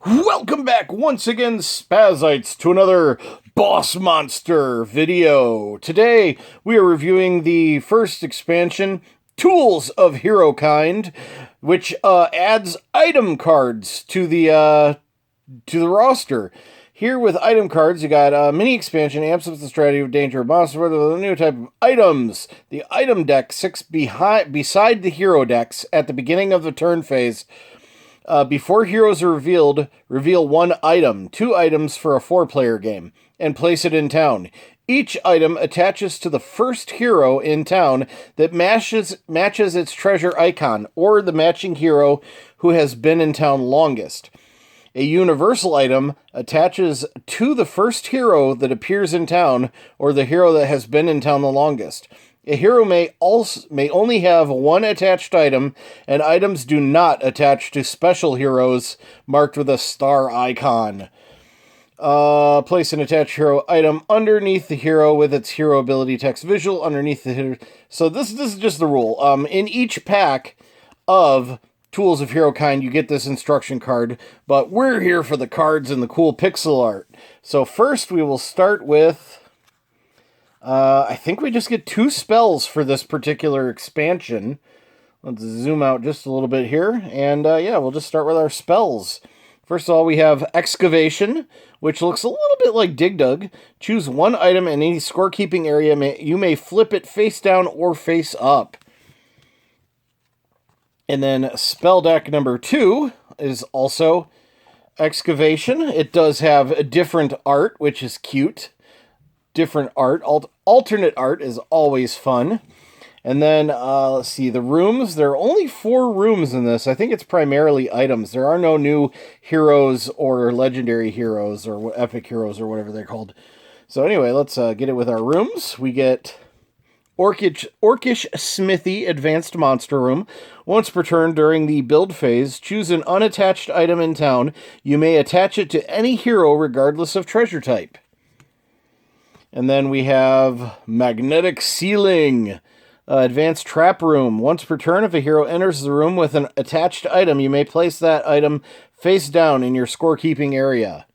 Welcome back once again, Spazites, to another Boss Monster video. Today, we are reviewing the first expansion, Tools of Hero Kind, which adds item cards to the roster. Here with item cards, you got mini expansion, amps up the strategy of danger of monster with a new type of items. The item deck sits beside the hero decks at the beginning of the turn phase. Before heroes are revealed, reveal one item, 2 items for a 4-player game, and place it in town. Each item attaches to the first hero in town that matches its treasure icon, or the matching hero who has been in town longest. A universal item attaches to the first hero that appears in town, or the hero that has been in town the longest. A hero may only have one attached item, and items do not attach to special heroes marked with a star icon. Place an attached hero item underneath the hero with its hero ability text visual underneath the hero. So this is just the rule. In each pack of Tools of Hero Kind, you get this instruction card, but we're here for the cards and the cool pixel art. So first we will start with... I think we just get 2 spells for this particular expansion. Let's zoom out just a little bit here. And yeah, we'll just start with our spells. First of all, we have Excavation, which looks a little bit like Dig Dug. Choose one item in any scorekeeping area. You may flip it face down or face up. And then spell deck number 2 is also Excavation. It does have a different art, which is cute. Different art. Alternate art is always fun. And then, let's see, the rooms. There are only 4 rooms in this. I think it's primarily items. There are no new heroes or legendary heroes or epic heroes or whatever they're called. So anyway, let's get it with our rooms. We get Orcish Smithy Advanced Monster Room. Once per turn during the build phase, choose an unattached item in town. You may attach it to any hero regardless of treasure type. And then we have Magnetic Ceiling, Advanced Trap Room. Once per turn, if a hero enters the room with an attached item, you may place that item face down in your scorekeeping area.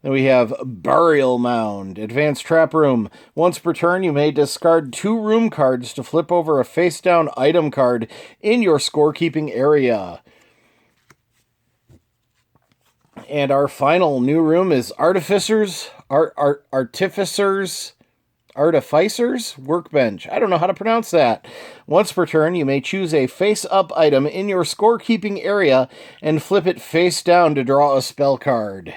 Then we have Burial Mound, Advanced Trap Room. Once per turn, you may discard 2 room cards to flip over a face-down item card in your scorekeeping area. And our final new room is Artificers Workbench. I don't know how to pronounce that. Once per turn, you may choose a face-up item in your scorekeeping area and flip it face down to draw a spell card.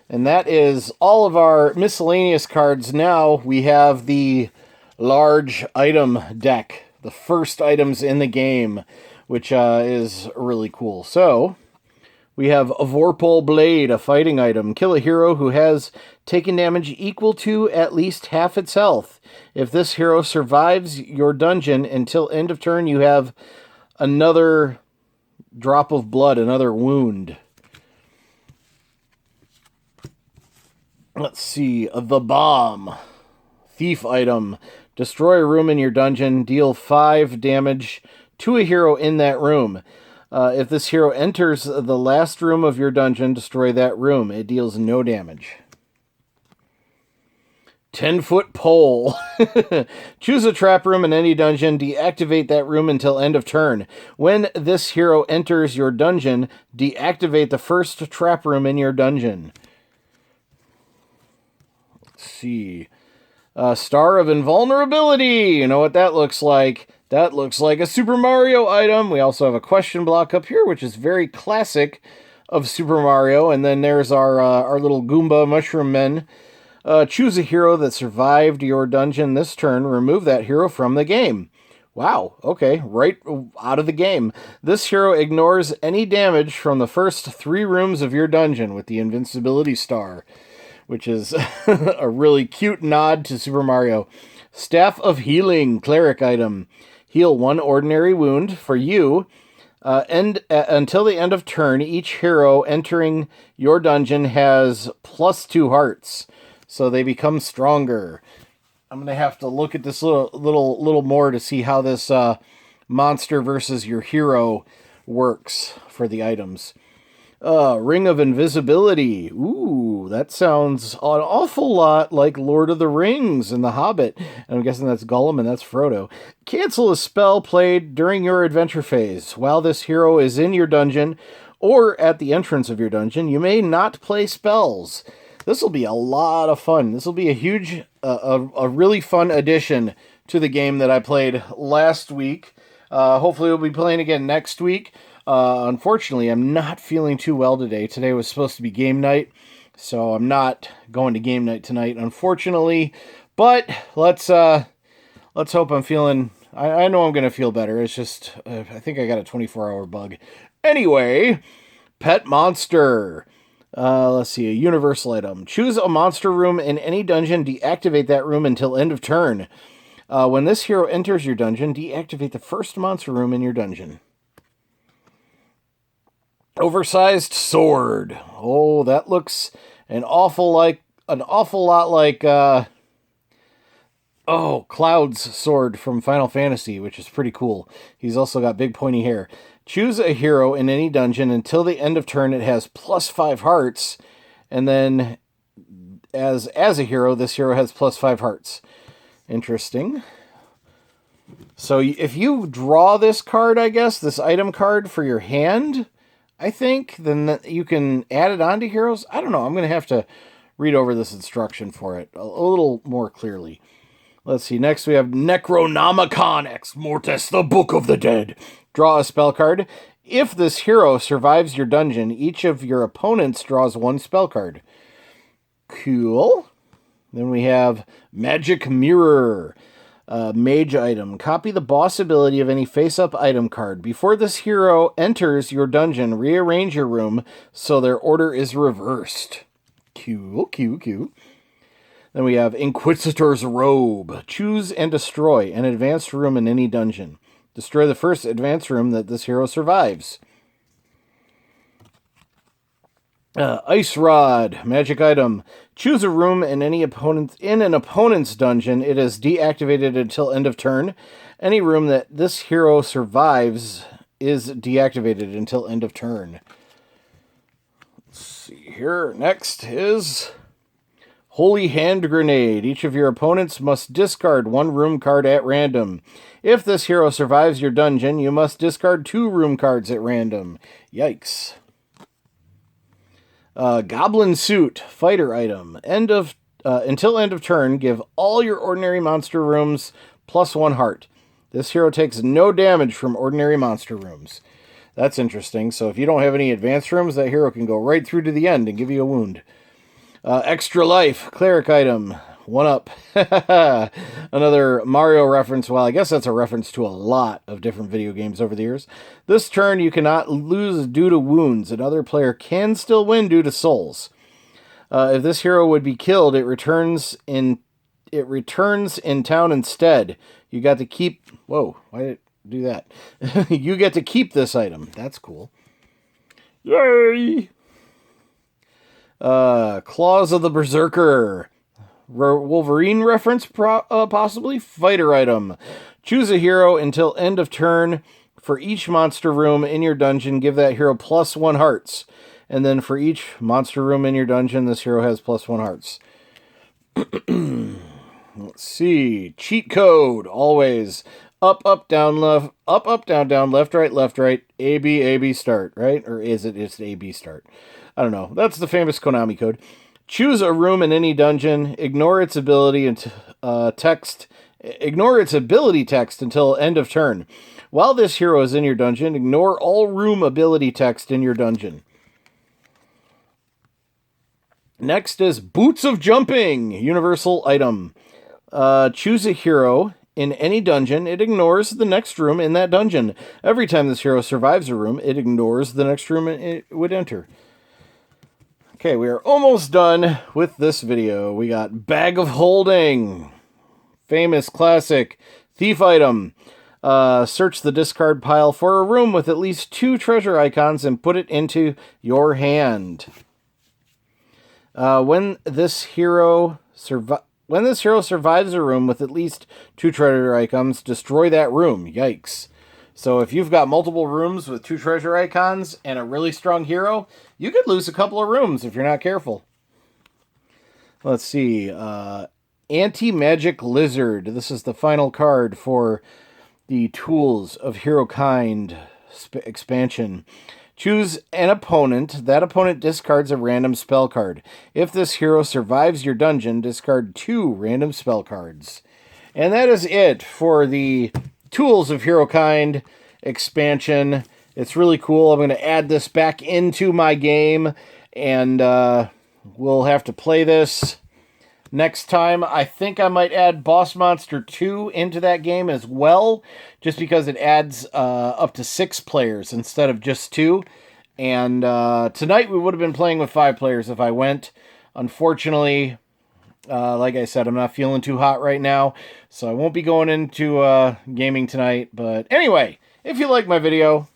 And that is all of our miscellaneous cards. Now we have the large item deck, the first items in the game, which is really cool. So... we have a Vorpal Blade, a fighting item. Kill a hero who has taken damage equal to at least half its health. If this hero survives your dungeon until end of turn, you have another drop of blood, another wound. Let's see. The Bomb. Thief item. Destroy a room in your dungeon. Deal 5 damage to a hero in that room. If this hero enters the last room of your dungeon, destroy that room. It deals no damage. 10-foot pole. Choose a trap room in any dungeon. Deactivate that room until end of turn. When this hero enters your dungeon, deactivate the first trap room in your dungeon. Let's see. Star of Invulnerability. You know what that looks like. That looks like a Super Mario item. We also have a question block up here, which is very classic of Super Mario. And then there's our little Goomba Mushroom Men. Choose a hero that survived your dungeon this turn. Remove that hero from the game. Wow, okay, right out of the game. This hero ignores any damage from the first 3 rooms of your dungeon with the Invincibility Star, which is a really cute nod to Super Mario. Staff of Healing, Cleric item. Heal 1 ordinary wound for you. Until the end of turn, each hero entering your dungeon has +2 hearts, so they become stronger. I'm gonna have to look at this little more to see how this monster versus your hero works for the items. Ring of Invisibility. Ooh, that sounds an awful lot like Lord of the Rings and The Hobbit. And I'm guessing that's Gollum and that's Frodo. Cancel a spell played during your adventure phase. While this hero is in your dungeon or at the entrance of your dungeon, you may not play spells. This will be a lot of fun. This will be a huge, a really fun addition to the game that I played last week. Hopefully we'll be playing again next week. Unfortunately, I'm not feeling too well today. Today was supposed to be game night, so I'm not going to game night tonight, unfortunately. But let's hope I'm feeling... I know I'm going to feel better. It's just, I think I got a 24-hour bug. Anyway, Pet Monster. Let's see, a universal item. Choose a monster room in any dungeon. Deactivate that room until end of turn. When this hero enters your dungeon, deactivate the first monster room in your dungeon. Oversized sword. Oh, that looks an awful lot like Cloud's sword from Final Fantasy, which is pretty cool. He's also got big pointy hair. Choose a hero in any dungeon until the end of turn. It has +5 hearts, and then as a hero, this hero has +5 hearts. Interesting. So if you draw this card, I guess, this item card for your hand, I think, then you can add it onto heroes. I don't know. I'm going to have to read over this instruction for it a little more clearly. Let's see. Next, we have Necronomicon Ex Mortis, the Book of the Dead. Draw a spell card. If this hero survives your dungeon, each of your opponents draws 1 spell card. Cool. Then we have Magic Mirror. Mage item. Copy the boss ability of any face-up item card. Before this hero enters your dungeon, rearrange your room so their order is reversed. Cool. Then we have Inquisitor's Robe. Choose and destroy an advanced room in any dungeon. Destroy the first advanced room that this hero survives. Ice Rod, magic item. Choose a room in an opponent's dungeon. It is deactivated until end of turn. Any room that this hero survives is deactivated until end of turn. Let's see here. Next is Holy Hand Grenade. Each of your opponents must discard 1 room card at random. If this hero survives your dungeon, you must discard 2 room cards at random. Yikes. Goblin Suit, fighter item. Until end of turn, give all your ordinary monster rooms +1 heart. This hero takes no damage from ordinary monster rooms. That's interesting. So if you don't have any advanced rooms, that hero can go right through to the end and give you a wound. Extra life, cleric item. 1-up. Another Mario reference. Well, I guess that's a reference to a lot of different video games over the years. This turn, you cannot lose due to wounds. Another player can still win due to souls. If this hero would be killed, it returns in town instead. You got to keep... Whoa, why did it do that? You get to keep this item. That's cool. Yay! Claws of the Berserker. Wolverine reference, possibly. Fighter item. Choose a hero until end of turn. For each monster room in your dungeon, give that hero +1 hearts. And then for each monster room in your dungeon, this hero has +1 hearts. Let's see. Cheat code. Always. Up, down, left. Up, down, left, right. A, B, start, right? Or is it just A, B, start? I don't know. That's the famous Konami code. Choose a room in any dungeon. Ignore its ability text until end of turn. While this hero is in your dungeon, ignore all room ability text in your dungeon. Next is Boots of Jumping, universal item. Choose a hero in any dungeon. It ignores the next room in that dungeon. Every time this hero survives a room, it ignores the next room it would enter. Okay, we are almost done with this video. We got Bag of Holding. Famous classic thief item. Search the discard pile for a room with at least 2 treasure icons and put it into your hand. When this hero survives a room with at least 2 treasure icons, destroy that room. Yikes. So if you've got multiple rooms with 2 treasure icons and a really strong hero, you could lose a couple of rooms if you're not careful. Let's see. Anti-Magic Lizard. This is the final card for the Tools of Hero Kind expansion. Choose an opponent. That opponent discards a random spell card. If this hero survives your dungeon, discard 2 random spell cards. And that is it for the Tools of Hero Kind expansion. It's really cool. I'm going to add this back into my game, and we'll have to play this next time. I think I might add Boss Monster 2 into that game as well, just because it adds up to 6 players instead of just 2. And tonight we would have been playing with 5 players if I went. Unfortunately, like I said, I'm not feeling too hot right now, so I won't be going into gaming tonight. But anyway, if you like my video,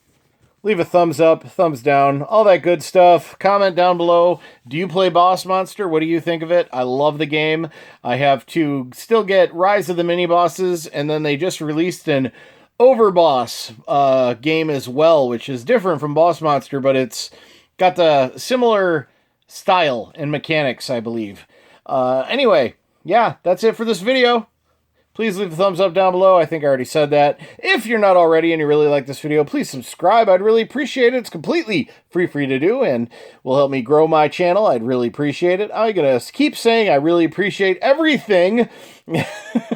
leave a thumbs up, thumbs down, all that good stuff. Comment down below. Do you play Boss Monster? What do you think of it? I love the game. I have to still get Rise of the Mini-Bosses, and then they just released an Overboss game as well, which is different from Boss Monster, but it's got the similar style and mechanics, I believe. Anyway, yeah, that's it for this video. Please leave a thumbs up down below. I think I already said that. If you're not already and you really like this video, please subscribe. I'd really appreciate it. It's completely free to do and will help me grow my channel. I'd really appreciate it. I'm going to keep saying I really appreciate everything.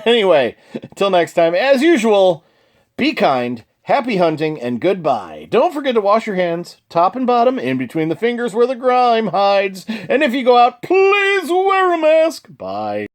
Anyway, until next time, as usual, be kind, happy hunting, and goodbye. Don't forget to wash your hands, top and bottom, in between the fingers where the grime hides. And if you go out, please wear a mask. Bye.